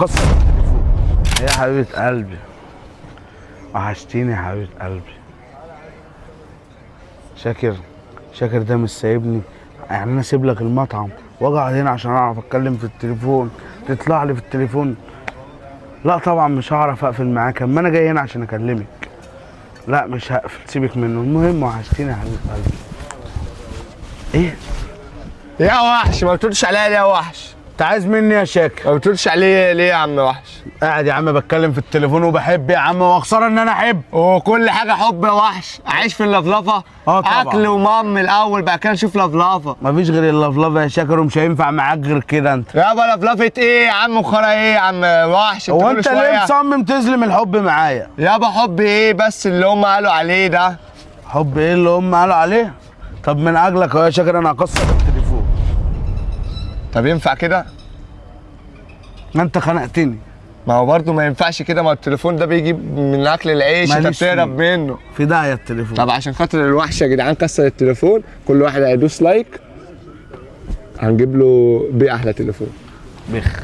كسر التليفون. يا حبيبة قلبي وحشتيني يا حبيبة قلبي. شاكر ده مش سايبني، يعني انا اسيب لك المطعم واقعد هنا عشان اعرف اتكلم في التليفون تطلع لي في التليفون؟ لا طبعا مش هعرف اقفل معاك، اما انا جاي هنا عشان اكلمك. لا مش هقفل، سيبك منه. المهم وحشتيني يا حبيبة قلبي. ايه يا وحش ما بتردش عليا ليه يا وحش؟ انت عايز مني يا شاكر؟ ما بتردش عليا ليه يا عم وحش؟ قاعد يا عم بتكلم في التليفون وبحب يا عم، وخساره ان انا احب. وكل حاجه حب يا وحش، اعيش في اللفلفه. طبعا. اكل ومام الاول بعد كده نشوف لفلفه. مفيش غير اللفلفه يا شاكر، ومش هينفع معاك غير كده. انت يابا لفلفه ايه يا عم وخرا ايه يا عم وحش؟ هو كل انت شوية. ليه مصمم تظلم الحب معايا؟ يابا حب ايه بس اللي هم قالوا عليه ده؟ حب ايه اللي هم قالوا عليه؟ طب من اجلك اهو يا شاكر انا هكسر التليفون. طب ينفع كده؟ ما انت خنقتني. ما هو برضه ما ينفعش كده، ما التليفون ده بيجيب من اكل العيش، انت ماليش بتهرب فيه. منه. في داهيه التليفون. طب عشان خاطر الوحش يا جدعان كسر التليفون، كل واحد هيدوس لايك هنجيب له بيه احلى تليفون. بخ